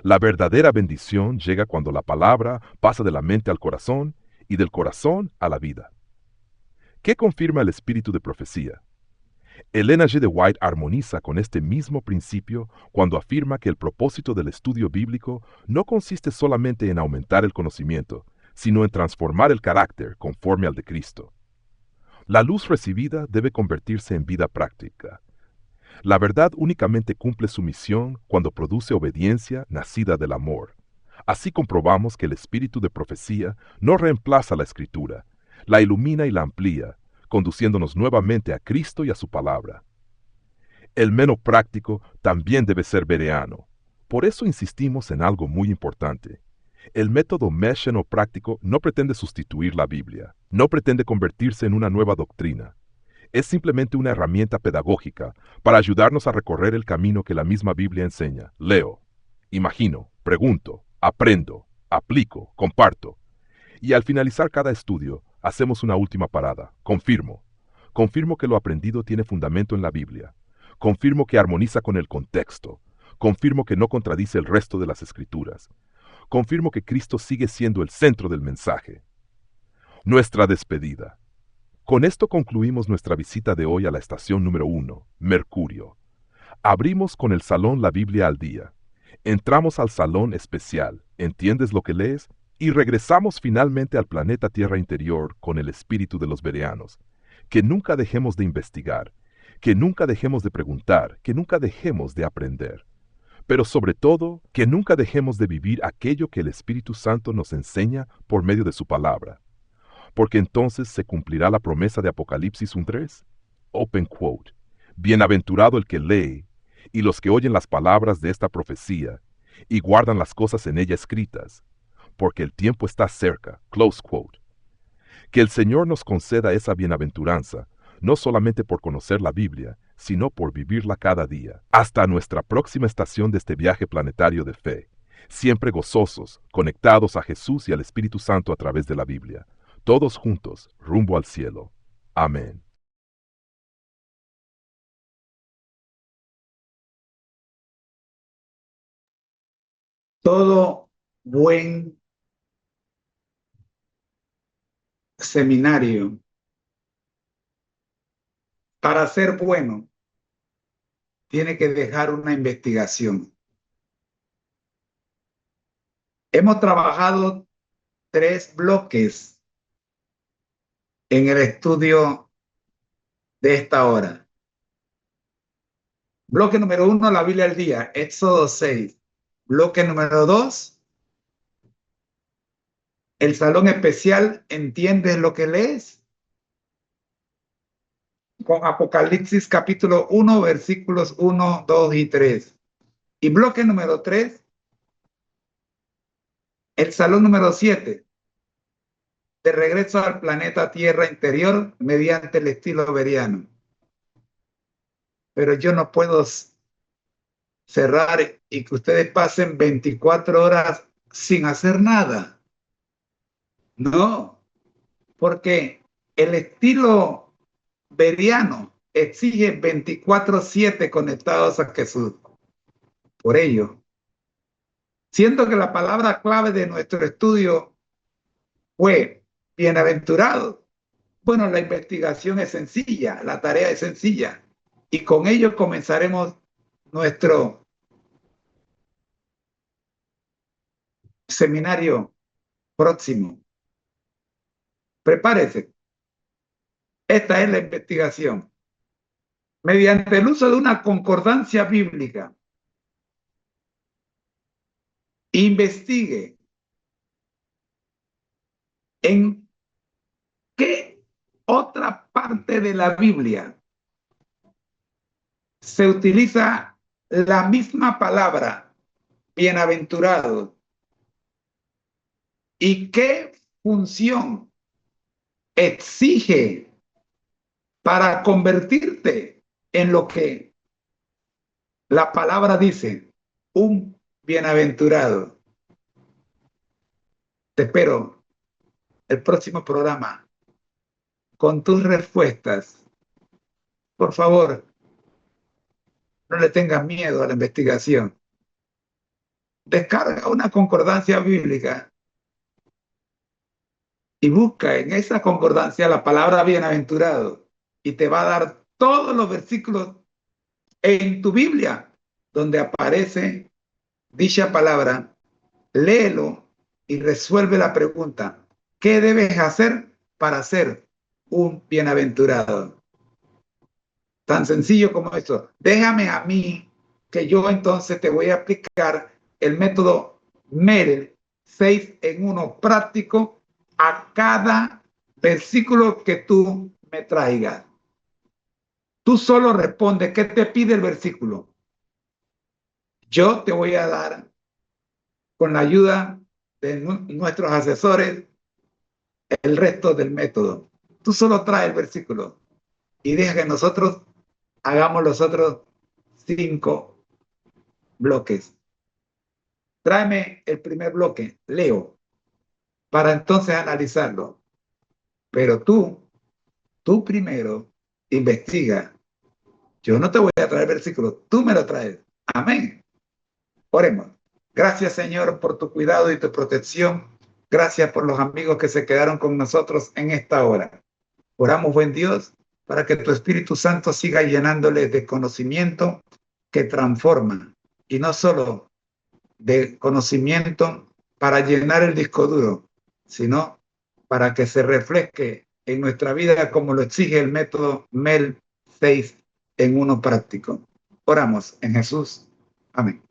La verdadera bendición llega cuando la palabra pasa de la mente al corazón y del corazón a la vida. ¿Qué confirma el espíritu de profecía? Elena G. de White armoniza con este mismo principio cuando afirma que el propósito del estudio bíblico no consiste solamente en aumentar el conocimiento, sino en transformar el carácter conforme al de Cristo. La luz recibida debe convertirse en vida práctica. La verdad únicamente cumple su misión cuando produce obediencia nacida del amor. Así comprobamos que el espíritu de profecía no reemplaza la escritura, la ilumina y la amplía, conduciéndonos nuevamente a Cristo y a su palabra. El meno práctico también debe ser bereano. Por eso insistimos en algo muy importante. El método mesheno práctico no pretende sustituir la Biblia, no pretende convertirse en una nueva doctrina. Es simplemente una herramienta pedagógica para ayudarnos a recorrer el camino que la misma Biblia enseña. Leo, imagino, pregunto, aprendo, aplico, comparto. Y al finalizar cada estudio, hacemos una última parada. Confirmo. Confirmo que lo aprendido tiene fundamento en la Biblia. Confirmo que armoniza con el contexto. Confirmo que no contradice el resto de las escrituras. Confirmo que Cristo sigue siendo el centro del mensaje. Nuestra despedida. Con esto concluimos nuestra visita de hoy a la estación número 1, Mercurio. Abrimos con el Salón La Biblia al Día. Entramos al Salón Especial, ¿entiendes lo que lees? Y regresamos finalmente al planeta Tierra interior con el espíritu de los bereanos. Que nunca dejemos de investigar, que nunca dejemos de preguntar, que nunca dejemos de aprender. Pero sobre todo, que nunca dejemos de vivir aquello que el Espíritu Santo nos enseña por medio de su palabra. Porque entonces se cumplirá la promesa de Apocalipsis 1:3. Open quote. Bienaventurado el que lee, y los que oyen las palabras de esta profecía, y guardan las cosas en ella escritas, porque el tiempo está cerca. Close quote. Que el Señor nos conceda esa bienaventuranza, no solamente por conocer la Biblia, sino por vivirla cada día. Hasta nuestra próxima estación de este viaje planetario de fe, siempre gozosos, conectados a Jesús y al Espíritu Santo a través de la Biblia. Todos juntos, rumbo al cielo. Amén. Todo buen seminario, para ser bueno, tiene que dejar una investigación. Hemos trabajado 3 bloques en el estudio de esta hora. Bloque número 1, la Biblia al día, Éxodo 6. Bloque número 2, el salón especial, ¿entiendes lo que lees? Con Apocalipsis capítulo 1, versículos 1, 2 y 3. Y bloque número 3, el salón número 7, de regreso al planeta Tierra interior mediante el estilo beriano. Pero yo no puedo cerrar y que ustedes pasen 24 horas sin hacer nada. No, porque el estilo beriano exige 24/7 conectados a Jesús. Por ello, siento que la palabra clave de nuestro estudio fue bienaventurado. Bueno, la investigación es sencilla, la tarea es sencilla, y con ello comenzaremos nuestro seminario próximo. Prepárese. Esta es la investigación. Mediante el uso de una concordancia bíblica, investigue en qué otra parte de la Biblia se utiliza la misma palabra bienaventurado y qué función exige para convertirte en lo que la palabra dice, un bienaventurado. Te espero el próximo programa con tus respuestas. Por favor, no le tengas miedo a la investigación. Descarga una concordancia bíblica y busca en esa concordancia la palabra bienaventurado y te va a dar todos los versículos en tu Biblia donde aparece dicha palabra. Léelo y resuelve la pregunta: ¿qué debes hacer para ser un bienaventurado. Tan sencillo como eso. Déjame a mí que yo entonces te voy a aplicar el método MEL 6 en 1 práctico a cada versículo que tú me traigas. Tú solo respondes qué te pide el versículo. Yo te voy a dar, con la ayuda de nuestros asesores, el resto del método. Tú solo traes el versículo y deja que nosotros hagamos los otros 5 bloques. Tráeme el primer bloque, leo, para entonces analizarlo. Pero tú primero investiga. Yo no te voy a traer versículos, tú me lo traes. Amén. Oremos. Gracias, Señor, por tu cuidado y tu protección. Gracias por los amigos que se quedaron con nosotros en esta hora. Oramos, buen Dios, para que tu Espíritu Santo siga llenándoles de conocimiento que transforma, y no solo de conocimiento para llenar el disco duro, sino para que se refleje en nuestra vida como lo exige el método MEL 6 en 1 práctico. Oramos en Jesús. Amén.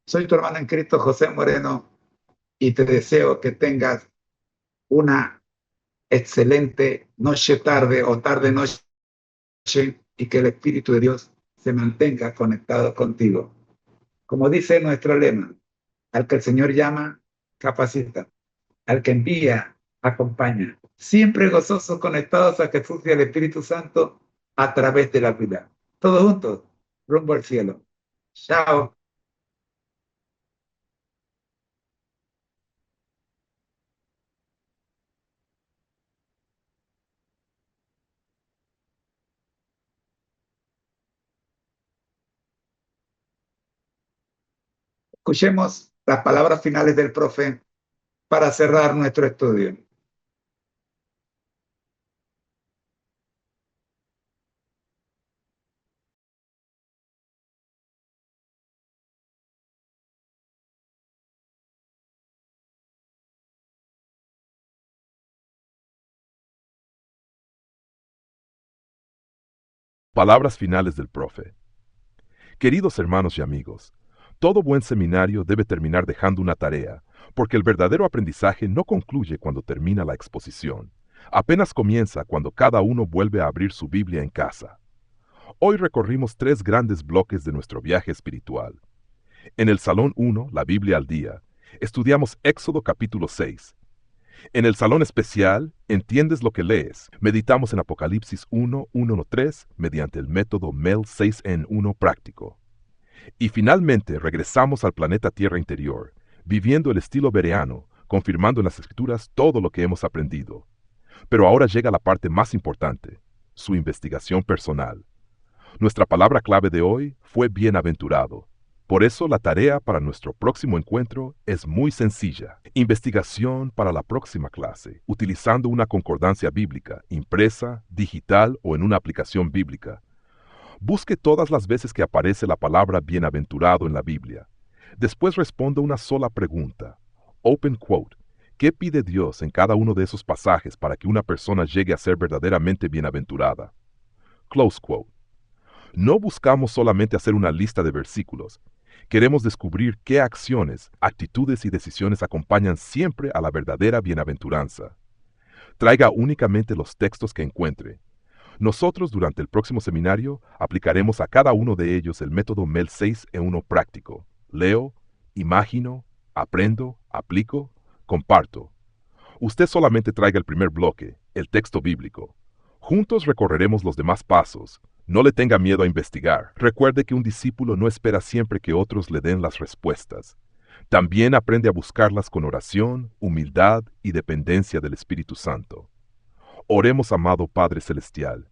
Soy tu hermano en Cristo, José Moreno, y te deseo que tengas una excelente noche, tarde o tarde, noche, y que el Espíritu de Dios se mantenga conectado contigo. Como dice nuestro lema, al que el Señor llama, capacita. Al que envía, acompaña. Siempre gozosos, conectados a Jesús y al Espíritu Santo a través de la vida. Todos juntos, rumbo al cielo. Chao. Escuchemos las palabras finales del profe para cerrar nuestro estudio. Palabras finales del profe. Queridos hermanos y amigos, todo buen seminario debe terminar dejando una tarea, porque el verdadero aprendizaje no concluye cuando termina la exposición. Apenas comienza cuando cada uno vuelve a abrir su Biblia en casa. Hoy recorrimos 3 grandes bloques de nuestro viaje espiritual. En el Salón 1, la Biblia al día, estudiamos Éxodo capítulo 6. En el Salón especial, ¿entiendes lo que lees? Meditamos en Apocalipsis 1:1-3 mediante el método MEL 6 en 1 práctico. Y finalmente regresamos al planeta Tierra interior, viviendo el estilo bereano, confirmando en las Escrituras todo lo que hemos aprendido. Pero ahora llega la parte más importante, su investigación personal. Nuestra palabra clave de hoy fue bienaventurado. Por eso la tarea para nuestro próximo encuentro es muy sencilla. Investigación para la próxima clase, utilizando una concordancia bíblica, impresa, digital o en una aplicación bíblica. Busque todas las veces que aparece la palabra bienaventurado en la Biblia. Después responda una sola pregunta. Open quote. ¿Qué pide Dios en cada uno de esos pasajes para que una persona llegue a ser verdaderamente bienaventurada? Close quote. No buscamos solamente hacer una lista de versículos. Queremos descubrir qué acciones, actitudes y decisiones acompañan siempre a la verdadera bienaventuranza. Traiga únicamente los textos que encuentre. Nosotros durante el próximo seminario aplicaremos a cada uno de ellos el método MEL 6 en 1 práctico. Leo, imagino, aprendo, aplico, comparto. Usted solamente traiga el primer bloque, el texto bíblico. Juntos recorreremos los demás pasos. No le tenga miedo a investigar. Recuerde que un discípulo no espera siempre que otros le den las respuestas. También aprende a buscarlas con oración, humildad y dependencia del Espíritu Santo. Oremos, amado Padre Celestial.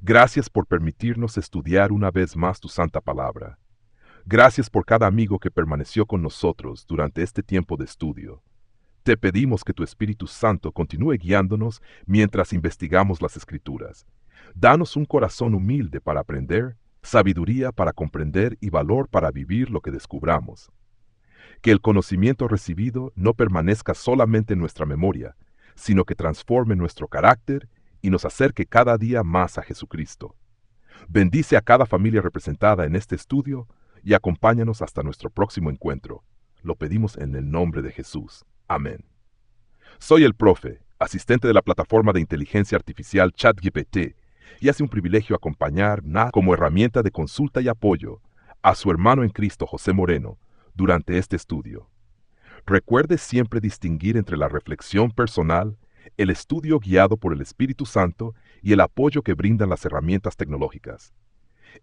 Gracias por permitirnos estudiar una vez más tu santa palabra. Gracias por cada amigo que permaneció con nosotros durante este tiempo de estudio. Te pedimos que tu Espíritu Santo continúe guiándonos mientras investigamos las Escrituras. Danos un corazón humilde para aprender, sabiduría para comprender y valor para vivir lo que descubramos. Que el conocimiento recibido no permanezca solamente en nuestra memoria, sino que transforme nuestro carácter y nos acerque cada día más a Jesucristo. Bendice a cada familia representada en este estudio y acompáñanos hasta nuestro próximo encuentro. Lo pedimos en el nombre de Jesús. Amén. Soy el profe, asistente de la plataforma de inteligencia artificial ChatGPT, y hace un privilegio acompañar como herramienta de consulta y apoyo a su hermano en Cristo José Moreno durante este estudio. Recuerde siempre distinguir entre la reflexión personal, el estudio guiado por el Espíritu Santo y el apoyo que brindan las herramientas tecnológicas.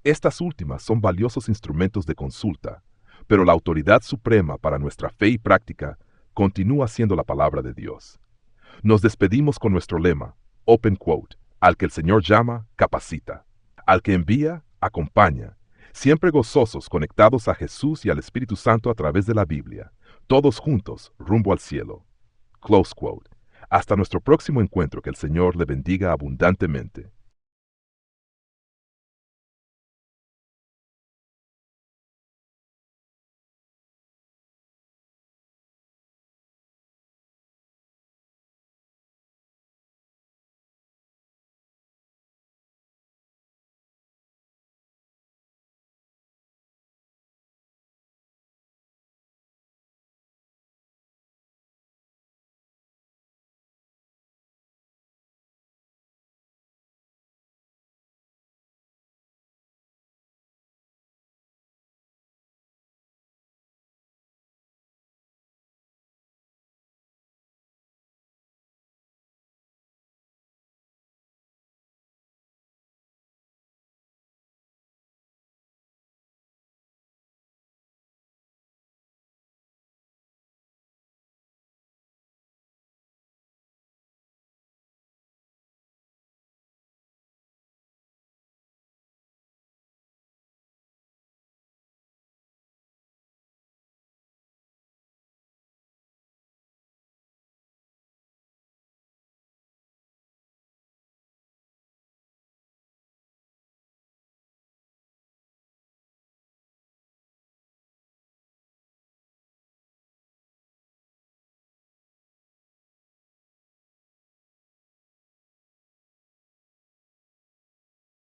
Estas últimas son valiosos instrumentos de consulta, pero la autoridad suprema para nuestra fe y práctica continúa siendo la palabra de Dios. Nos despedimos con nuestro lema, Open Quote: al que el Señor llama, capacita; al que envía, acompaña. Siempre gozosos, conectados a Jesús y al Espíritu Santo a través de la Biblia, todos juntos, rumbo al cielo. Close quote. Hasta nuestro próximo encuentro, que el Señor le bendiga abundantemente.